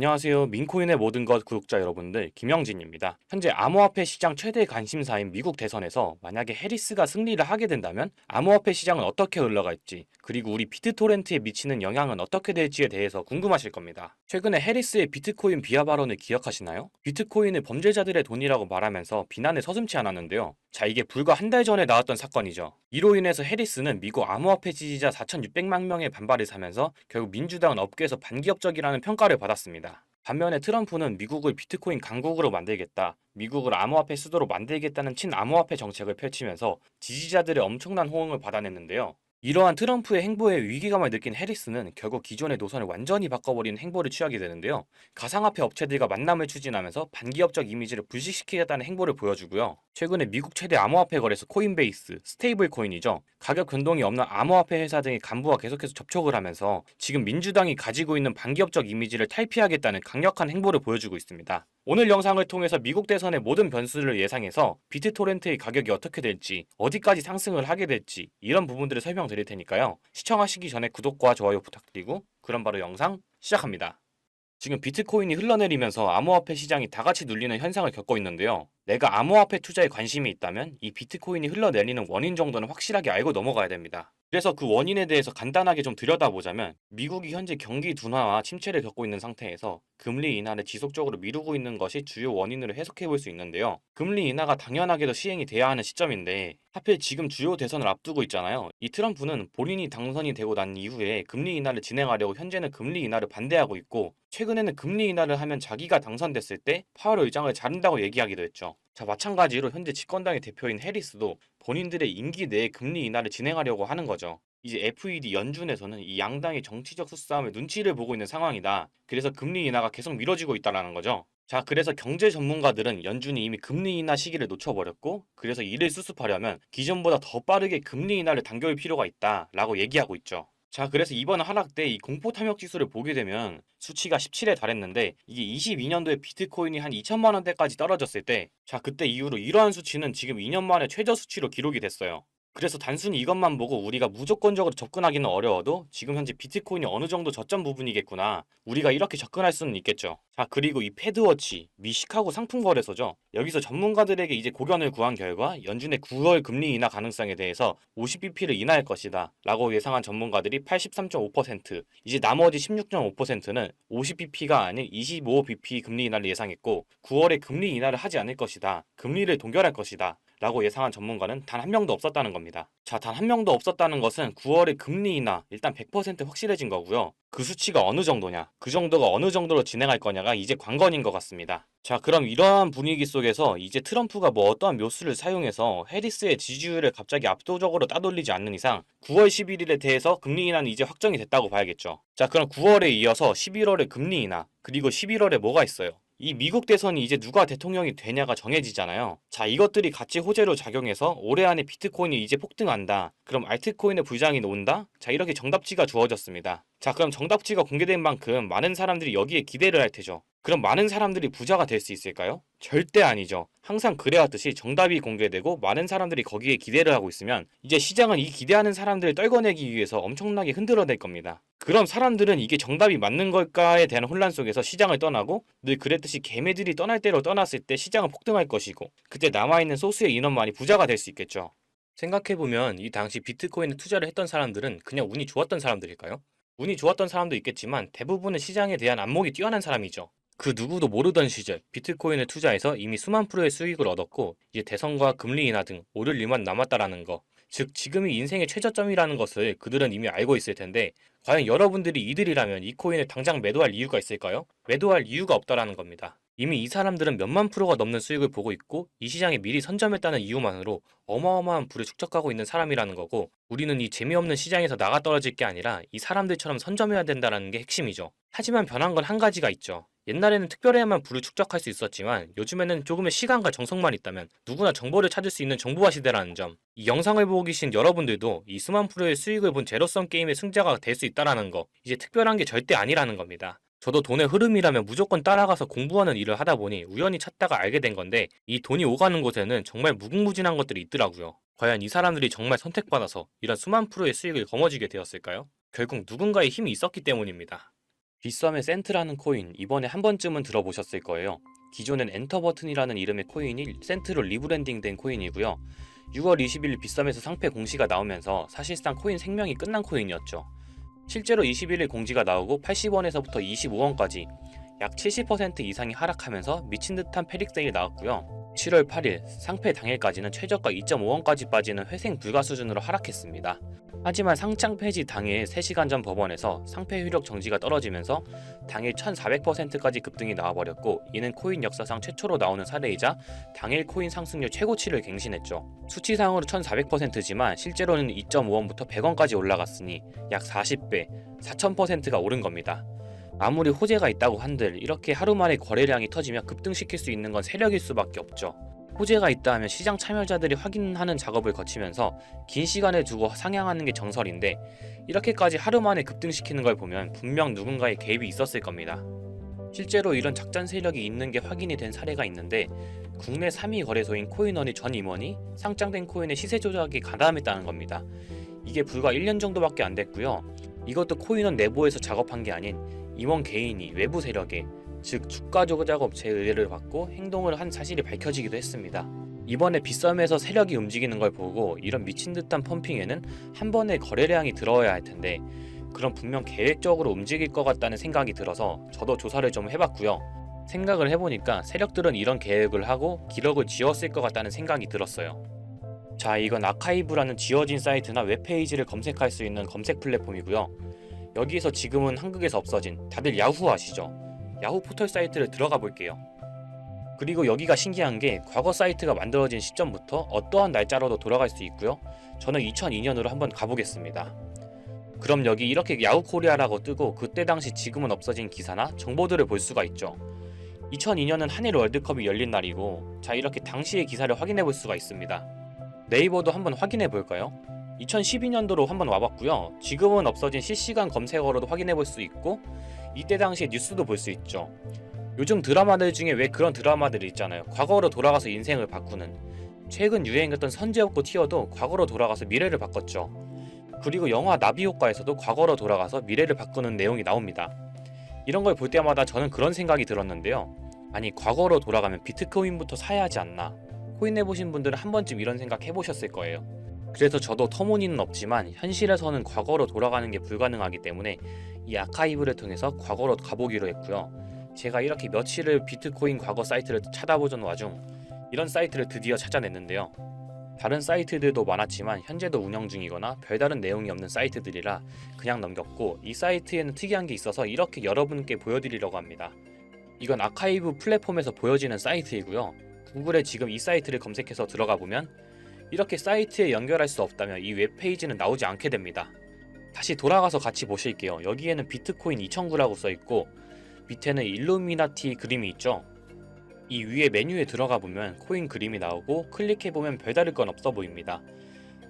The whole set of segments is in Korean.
안녕하세요. 민코인의 모든 것 구독자 여러분들, 김영진입니다. 현재 암호화폐 시장 최대 관심사인 미국 대선에서 만약에 해리스가 승리를 하게 된다면 암호화폐 시장은 어떻게 흘러갈지, 그리고 우리 비트토렌트에 미치는 영향은 어떻게 될지에 대해서 궁금하실 겁니다. 최근에 해리스의 비트코인 비하 발언을 기억하시나요? 비트코인을 범죄자들의 돈이라고 말하면서 비난을 서슴지 않았는데요. 자, 이게 불과 한 달 전에 나왔던 사건이죠. 이로 인해서 해리스는 미국 암호화폐 지지자 4,600만 명의 반발을 사면서 결국 민주당은 업계에서 반기업적이라는 평가를 받았습니다. 반면에 트럼프는 미국을 비트코인 강국으로 만들겠다, 미국을 암호화폐 수도로 만들겠다는 친암호화폐 정책을 펼치면서 지지자들의 엄청난 호응을 받아냈는데요. 이러한 트럼프의 행보에 위기감을 느낀 해리스는 결국 기존의 노선을 완전히 바꿔버리는 행보를 취하게 되는데요. 가상화폐 업체들과 만남을 추진하면서 반기업적 이미지를 불식시키겠다는 행보를 보여주고요. 최근에 미국 최대 암호화폐 거래소 코인베이스, 스테이블 코인이죠. 가격 변동이 없는 암호화폐 회사 등의 간부와 계속해서 접촉을 하면서 지금 민주당이 가지고 있는 반기업적 이미지를 탈피하겠다는 강력한 행보를 보여주고 있습니다. 오늘 영상을 통해서 미국 대선의 모든 변수를 예상해서 비트토렌트의 가격이 어떻게 될지, 어디까지 상승을 하게 될지 이런 부분들을 설명드릴 테니까요. 시청하시기 전에 구독과 좋아요 부탁드리고 그럼 바로 영상 시작합니다. 지금 비트코인이 흘러내리면서 암호화폐 시장이 다같이 눌리는 현상을 겪고 있는데요. 내가 암호화폐 투자에 관심이 있다면 이 비트코인이 흘러내리는 원인 정도는 확실하게 알고 넘어가야 됩니다. 그래서 그 원인에 대해서 간단하게 좀 들여다보자면 미국이 현재 경기 둔화와 침체를 겪고 있는 상태에서 금리 인하를 지속적으로 미루고 있는 것이 주요 원인으로 해석해 볼 수 있는데요. 금리 인하가 당연하게도 시행이 돼야 하는 시점인데 하필 지금 주요 대선을 앞두고 있잖아요. 이 트럼프는 본인이 당선이 되고 난 이후에 금리 인하를 진행하려고 현재는 금리 인하를 반대하고 있고 최근에는 금리 인하를 하면 자기가 당선됐을 때 파월 의장을 자른다고 얘기하기도 했죠. 자, 마찬가지로 현재 집권당의 대표인 해리스도 본인들의 임기 내에 금리 인하를 진행하려고 하는 거죠. 이제 FED 연준에서는 이 양당의 정치적 수싸움의 눈치를 보고 있는 상황이다. 그래서 금리 인하가 계속 미뤄지고 있다는 거죠. 자, 그래서 경제 전문가들은 연준이 이미 금리 인하 시기를 놓쳐버렸고, 그래서 이를 수습하려면 기존보다 더 빠르게 금리 인하를 당겨올 필요가 있다라고 얘기하고 있죠. 자, 그래서 이번 하락 때 이 공포 탐욕 지수를 보게 되면 수치가 17에 달했는데 이게 22년도에 비트코인이 한 2천만 원대까지 떨어졌을 때, 자, 그때 이후로 이러한 수치는 지금 2년 만에 최저 수치로 기록이 됐어요. 그래서 단순히 이것만 보고 우리가 무조건적으로 접근하기는 어려워도 지금 현재 비트코인이 어느 정도 저점 부분이겠구나, 우리가 이렇게 접근할 수는 있겠죠. 자, 그리고 이 패드워치, 미 시카고 상품거래소죠. 여기서 전문가들에게 이제 고견을 구한 결과 연준의 9월 금리 인하 가능성에 대해서 50bp를 인하할 것이다 라고 예상한 전문가들이 83.5%, 이제 나머지 16.5%는 50bp가 아닌 25bp 금리 인하를 예상했고 9월에 금리 인하를 하지 않을 것이다, 금리를 동결할 것이다 라고 예상한 전문가는 단 한 명도 없었다는 겁니다. 자, 단 한 명도 없었다는 것은 9월에 금리 인하 일단 100% 확실해진 거고요. 그 수치가 어느 정도냐, 그 정도가 어느 정도로 진행할 거냐가 이제 관건인 것 같습니다. 자, 그럼 이러한 분위기 속에서 이제 트럼프가 뭐 어떠한 묘수를 사용해서 해리스의 지지율을 갑자기 압도적으로 따돌리지 않는 이상 9월 11일에 대해서 금리 인하는 이제 확정이 됐다고 봐야겠죠. 자, 그럼 9월에 이어서 11월에 금리 인하, 그리고 11월에 뭐가 있어요? 이 미국 대선이 이제 누가 대통령이 되냐가 정해지잖아요. 자, 이것들이 같이 호재로 작용해서 올해 안에 비트코인이 이제 폭등한다, 그럼 알트코인의 불장이 온다? 자, 이렇게 정답지가 주어졌습니다. 자, 그럼 정답지가 공개된 만큼 많은 사람들이 여기에 기대를 할 테죠. 그럼 많은 사람들이 부자가 될 수 있을까요? 절대 아니죠. 항상 그래왔듯이 정답이 공개되고 많은 사람들이 거기에 기대를 하고 있으면 이제 시장은 이 기대하는 사람들을 떨궈내기 위해서 엄청나게 흔들어낼 겁니다. 그럼 사람들은 이게 정답이 맞는 걸까에 대한 혼란 속에서 시장을 떠나고, 늘 그랬듯이 개미들이 떠날 대로 떠났을 때 시장은 폭등할 것이고 그때 남아있는 소수의 인원만이 부자가 될 수 있겠죠. 생각해보면 이 당시 비트코인에 투자를 했던 사람들은 그냥 운이 좋았던 사람들일까요? 운이 좋았던 사람도 있겠지만 대부분은 시장에 대한 안목이 뛰어난 사람이죠. 그 누구도 모르던 시절 비트코인을 투자해서 이미 수만 프로의 수익을 얻었고 이제 대선과 금리 인하 등 오를 일만 남았다라는 거. 즉 지금이 인생의 최저점이라는 것을 그들은 이미 알고 있을 텐데 과연 여러분들이 이들이라면 이 코인을 당장 매도할 이유가 있을까요? 매도할 이유가 없다라는 겁니다. 이미 이 사람들은 몇만 프로가 넘는 수익을 보고 있고 이 시장에 미리 선점했다는 이유만으로 어마어마한 부를 축적하고 있는 사람이라는 거고, 우리는 이 재미없는 시장에서 나가 떨어질 게 아니라 이 사람들처럼 선점해야 된다는 게 핵심이죠. 하지만 변한 건 한 가지가 있죠. 옛날에는 특별해야만 부를 축적할 수 있었지만 요즘에는 조금의 시간과 정성만 있다면 누구나 정보를 찾을 수 있는 정보화 시대라는 점. 이 영상을 보고 계신 여러분들도 이 수만 프로의 수익을 본 제로섬 게임의 승자가 될 수 있다라는 거, 이제 특별한 게 절대 아니라는 겁니다. 저도 돈의 흐름이라면 무조건 따라가서 공부하는 일을 하다 보니 우연히 찾다가 알게 된 건데 이 돈이 오가는 곳에는 정말 무궁무진한 것들이 있더라고요. 과연 이 사람들이 정말 선택받아서 이런 수만 프로의 수익을 거머쥐게 되었을까요? 결국 누군가의 힘이 있었기 때문입니다. 빗썸의 센트라는 코인, 이번에 한 번쯤은 들어보셨을 거예요. 기존엔 엔터 버튼이라는 이름의 코인이 센트로 리브랜딩된 코인이고요. 6월 20일 빗썸에서 상패 공시가 나오면서 사실상 코인 생명이 끝난 코인이었죠. 실제로 21일 공지가 나오고 80원에서부터 25원까지 약 70% 이상이 하락하면서 미친 듯한 패닉 세일이 나왔고요. 7월 8일 상패 당일까지는 최저가 2.5원까지 빠지는 회생 불가 수준으로 하락했습니다. 하지만 상장 폐지 당일 3시간 전 법원에서 상패 효력 정지가 떨어지면서 당일 1400%까지 급등이 나와버렸고, 이는 코인 역사상 최초로 나오는 사례이자 당일 코인 상승률 최고치를 갱신했죠. 수치상으로 1400%지만 실제로는 2.5원부터 100원까지 올라갔으니 약 40배, 4000%가 오른 겁니다. 아무리 호재가 있다고 한들 이렇게 하루 만에 거래량이 터지면 급등시킬 수 있는 건 세력일 수밖에 없죠. 호재가 있다 하면 시장 참여자들이 확인하는 작업을 거치면서 긴 시간을 두고 상향하는 게 정설인데, 이렇게까지 하루 만에 급등시키는 걸 보면 분명 누군가의 개입이 있었을 겁니다. 실제로 이런 작전 세력이 있는 게 확인이 된 사례가 있는데, 국내 3위 거래소인 코인원의 전 임원이 상장된 코인의 시세 조작에 가담했다는 겁니다. 이게 불과 1년 정도밖에 안 됐고요. 이것도 코인원 내부에서 작업한 게 아닌 임원 개인이 외부 세력에, 즉 주가 조작 업체의 의뢰를 받고 행동을 한 사실이 밝혀지기도 했습니다. 이번에 빗썸에서 세력이 움직이는 걸 보고 이런 미친 듯한 펌핑에는 한 번에 거래량이 들어야 할 텐데, 그럼 분명 계획적으로 움직일 것 같다는 생각이 들어서 저도 조사를 좀 해봤고요. 생각을 해보니까 세력들은 이런 계획을 하고 기록을 지웠을 것 같다는 생각이 들었어요. 자, 이건 아카이브라는 지워진 사이트나 웹페이지를 검색할 수 있는 검색 플랫폼이고요. 여기에서 지금은 한국에서 없어진, 다들 야후 아시죠? 야후 포털 사이트를 들어가 볼게요. 그리고 여기가 신기한 게 과거 사이트가 만들어진 시점부터 어떠한 날짜로도 돌아갈 수 있고요. 저는 2002년으로 한번 가보겠습니다. 그럼 여기 이렇게 야후 코리아라고 뜨고 그때 당시 지금은 없어진 기사나 정보들을 볼 수가 있죠. 2002년은 한일 월드컵이 열린 날이고, 자, 이렇게 당시의 기사를 확인해 볼 수가 있습니다. 네이버도 한번 확인해 볼까요? 2012년도로 한번 와봤고요. 지금은 없어진 실시간 검색어로도 확인해 볼 수 있고, 이때 당시의 뉴스도 볼 수 있죠. 요즘 드라마들 중에 왜 그런 드라마들이 있잖아요. 과거로 돌아가서 인생을 바꾸는. 최근 유행했던 선제업고 티어도 과거로 돌아가서 미래를 바꿨죠. 그리고 영화 나비효과에서도 과거로 돌아가서 미래를 바꾸는 내용이 나옵니다. 이런 걸 볼 때마다 저는 그런 생각이 들었는데요. 아니, 과거로 돌아가면 비트코인부터 사야 하지 않나? 코인 해보신 분들은 한 번쯤 이런 생각 해보셨을 거예요. 그래서 저도 터무니는 없지만 현실에서는 과거로 돌아가는 게 불가능하기 때문에 이 아카이브를 통해서 과거로 가보기로 했고요. 제가 이렇게 며칠을 비트코인 과거 사이트를 찾아보던 와중 이런 사이트를 드디어 찾아냈는데요. 다른 사이트들도 많았지만 현재도 운영 중이거나 별다른 내용이 없는 사이트들이라 그냥 넘겼고, 이 사이트에는 특이한 게 있어서 이렇게 여러분께 보여드리려고 합니다. 이건 아카이브 플랫폼에서 보여지는 사이트이고요. 구글에 지금 이 사이트를 검색해서 들어가 보면 이렇게 사이트에 연결할 수 없다면 이 웹페이지는 나오지 않게 됩니다. 다시 돌아가서 같이 보실게요. 여기에는 비트코인 2009라고 써있고 밑에는 일루미나티 그림이 있죠. 이 위에 메뉴에 들어가 보면 코인 그림이 나오고 클릭해보면 별다를 건 없어 보입니다.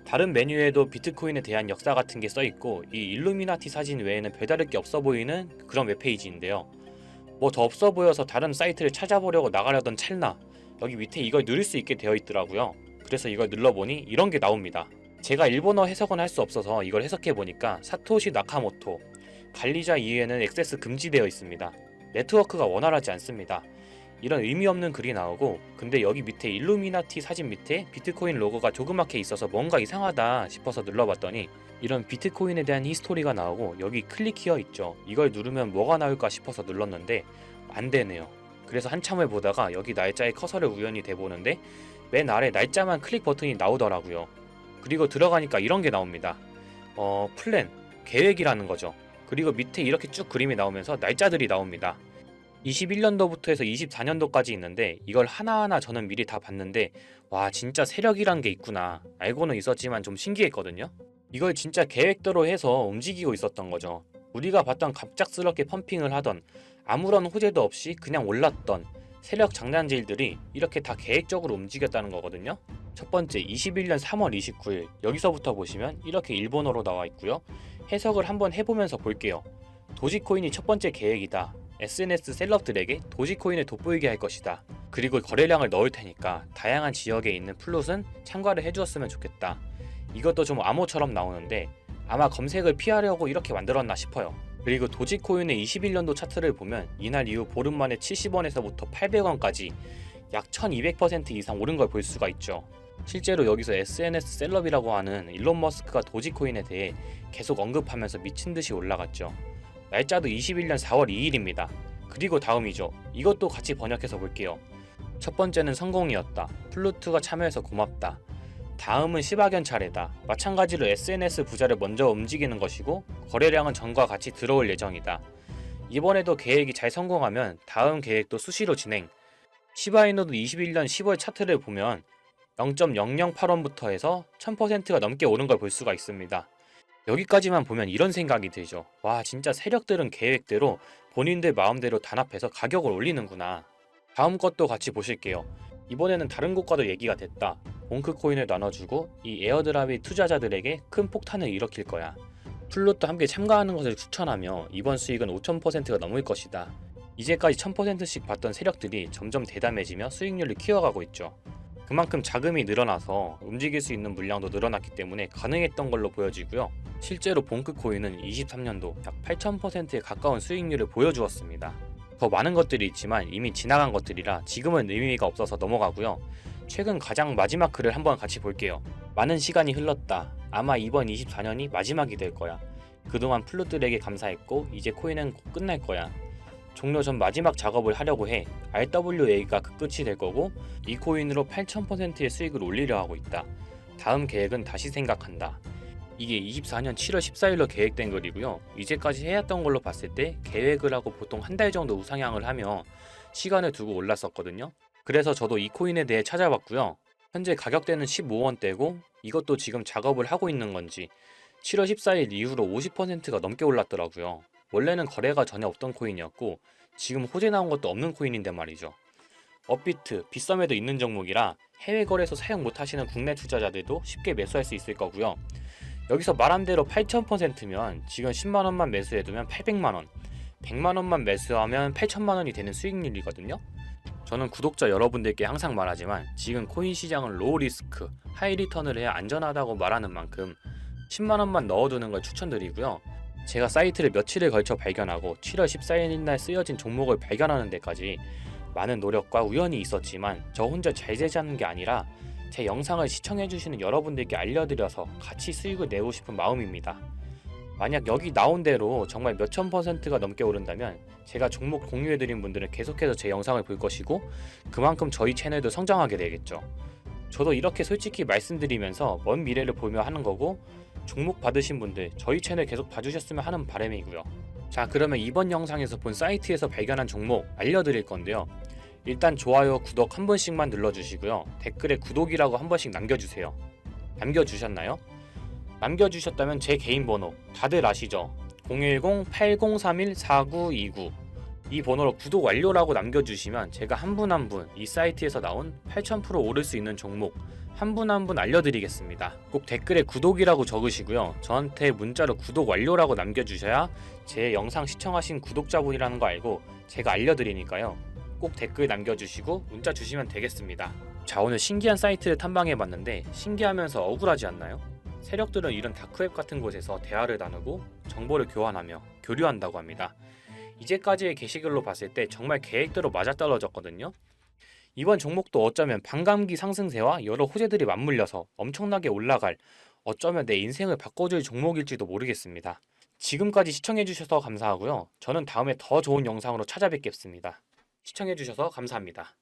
다른 메뉴에도 비트코인에 대한 역사 같은 게 써있고, 이 일루미나티 사진 외에는 별다를 게 없어 보이는 그런 웹페이지인데요. 뭐 더 없어 보여서 다른 사이트를 찾아보려고 나가려던 찰나 여기 밑에 이걸 누를 수 있게 되어 있더라고요. 그래서 이걸 눌러보니 이런 게 나옵니다. 제가 일본어 해석은 할 수 없어서 이걸 해석해보니까 사토시 나카모토, 관리자 이외에는 액세스 금지되어 있습니다. 네트워크가 원활하지 않습니다. 이런 의미 없는 글이 나오고, 근데 여기 밑에 일루미나티 사진 밑에 비트코인 로고가 조그맣게 있어서 뭔가 이상하다 싶어서 눌러봤더니 이런 비트코인에 대한 히스토리가 나오고, 여기 클릭 히어 있죠. 이걸 누르면 뭐가 나올까 싶어서 눌렀는데 안 되네요. 그래서 한참을 보다가 여기 날짜에 커서를 우연히 대보는데 맨 아래 날짜만 클릭 버튼이 나오더라고요. 그리고 들어가니까 이런 게 나옵니다. 플랜, 계획이라는 거죠. 그리고 밑에 이렇게 쭉 그림이 나오면서 날짜들이 나옵니다. 21년도부터 해서 24년도까지 있는데 이걸 하나하나 저는 미리 다 봤는데, 와, 진짜 세력이란 게 있구나. 알고는 있었지만 좀 신기했거든요. 이걸 진짜 계획대로 해서 움직이고 있었던 거죠. 우리가 봤던 갑작스럽게 펌핑을 하던, 아무런 호재도 없이 그냥 올랐던 세력 장난질들이 이렇게 다 계획적으로 움직였다는 거거든요. 첫 번째, 21년 3월 29일 여기서부터 보시면 이렇게 일본어로 나와 있고요. 해석을 한번 해보면서 볼게요. 도지코인이 첫 번째 계획이다. SNS 셀럽들에게 도지코인을 돋보이게 할 것이다. 그리고 거래량을 넣을 테니까 다양한 지역에 있는 플롯은 참가를 해주었으면 좋겠다. 이것도 좀 암호처럼 나오는데 아마 검색을 피하려고 이렇게 만들었나 싶어요. 그리고 도지코인의 21년도 차트를 보면 이날 이후 보름 만에 70원에서부터 800원까지 약 1200% 이상 오른 걸 볼 수가 있죠. 실제로 여기서 SNS 셀럽이라고 하는 일론 머스크가 도지코인에 대해 계속 언급하면서 미친듯이 올라갔죠. 날짜도 21년 4월 2일입니다. 그리고 다음이죠. 이것도 같이 번역해서 볼게요. 첫 번째는 성공이었다. 플루트가 참여해서 고맙다. 다음은 시바견 차례다. 마찬가지로 SNS 부자를 먼저 움직이는 것이고 거래량은 전과 같이 들어올 예정이다. 이번에도 계획이 잘 성공하면 다음 계획도 수시로 진행. 시바이노도 21년 10월 차트를 보면 0.008원부터 해서 1000%가 넘게 오른 걸 볼 수가 있습니다. 여기까지만 보면 이런 생각이 들죠. 와, 진짜 세력들은 계획대로 본인들 마음대로 단합해서 가격을 올리는구나. 다음 것도 같이 보실게요. 이번에는 다른 곳과도 얘기가 됐다. 봉크코인을 나눠주고 이 에어드랍이 투자자들에게 큰 폭탄을 일으킬 거야. 플롯도 함께 참가하는 것을 추천하며 이번 수익은 5000%가 넘을 것이다. 이제까지 1000%씩 받던 세력들이 점점 대담해지며 수익률을 키워가고 있죠. 그만큼 자금이 늘어나서 움직일 수 있는 물량도 늘어났기 때문에 가능했던 걸로 보여지고요. 실제로 봉크코인은 23년도 약 8000%에 가까운 수익률을 보여주었습니다. 더 많은 것들이 있지만 이미 지나간 것들이라 지금은 의미가 없어서 넘어가고요. 최근 가장 마지막 글을 한번 같이 볼게요. 많은 시간이 흘렀다. 아마 이번 24년이 마지막이 될 거야. 그동안 플룻들에게 감사했고 이제 코인은 곧 끝날 거야. 종료 전 마지막 작업을 하려고 해. RWA가 그 끝이 될 거고 이 코인으로 8000%의 수익을 올리려 하고 있다. 다음 계획은 다시 생각한다. 이게 24년 7월 14일로 계획된 글이고요. 이제까지 해왔던 걸로 봤을 때 계획을 하고 보통 한 달 정도 우상향을 하며 시간을 두고 올랐었거든요. 그래서 저도 이 코인에 대해 찾아봤고요. 현재 가격대는 15원대고 이것도 지금 작업을 하고 있는 건지 7월 14일 이후로 50%가 넘게 올랐더라고요. 원래는 거래가 전혀 없던 코인이었고 지금 호재 나온 것도 없는 코인인데 말이죠. 업비트, 빗썸에도 있는 종목이라 해외 거래소 사용 못하시는 국내 투자자들도 쉽게 매수할 수 있을 거고요. 여기서 말한 대로 8000%면 지금 10만원만 매수해두면 800만원, 100만원만 매수하면 8천만원이 되는 수익률이거든요. 저는 구독자 여러분들께 항상 말하지만 지금 코인 시장은 로우 리스크, 하이 리턴을 해야 안전하다고 말하는 만큼 10만원만 넣어두는 걸 추천드리고요. 제가 사이트를 며칠을 걸쳐 발견하고 7월 14일날 쓰여진 종목을 발견하는 데까지 많은 노력과 우연이 있었지만 저 혼자 잘 되자는 게 아니라 제 영상을 시청해주시는 여러분들께 알려드려서 같이 수익을 내고 싶은 마음입니다. 만약 여기 나온 대로 정말 몇천 %가 넘게 오른다면 제가 종목 공유해드린 분들은 계속해서 제 영상을 볼 것이고 그만큼 저희 채널도 성장하게 되겠죠. 저도 이렇게 솔직히 말씀드리면서 먼 미래를 보며 하는 거고 종목 받으신 분들 저희 채널 계속 봐주셨으면 하는 바람이고요. 자, 그러면 이번 영상에서 본 사이트에서 발견한 종목 알려드릴 건데요. 일단 좋아요, 구독 한 번씩만 눌러주시고요. 댓글에 구독이라고 한 번씩 남겨주세요. 남겨주셨나요? 남겨주셨다면 제 개인 번호 다들 아시죠? 010-8031-4929 이 번호로 구독 완료라고 남겨주시면 제가 한 분 한 분 이 사이트에서 나온 8000% 오를 수 있는 종목 한 분 한 분 알려드리겠습니다. 꼭 댓글에 구독이라고 적으시고요. 저한테 문자로 구독 완료라고 남겨주셔야 제 영상 시청하신 구독자분이라는 거 알고 제가 알려드리니까요. 꼭 댓글 남겨주시고 문자 주시면 되겠습니다. 자, 오늘 신기한 사이트를 탐방해봤는데 신기하면서 억울하지 않나요? 세력들은 이런 다크웹 같은 곳에서 대화를 나누고 정보를 교환하며 교류한다고 합니다. 이제까지의 게시글로 봤을 때 정말 계획대로 맞아떨어졌거든요. 이번 종목도 어쩌면 반감기 상승세와 여러 호재들이 맞물려서 엄청나게 올라갈, 어쩌면 내 인생을 바꿔줄 종목일지도 모르겠습니다. 지금까지 시청해주셔서 감사하고요. 저는 다음에 더 좋은 영상으로 찾아뵙겠습니다. 시청해주셔서 감사합니다.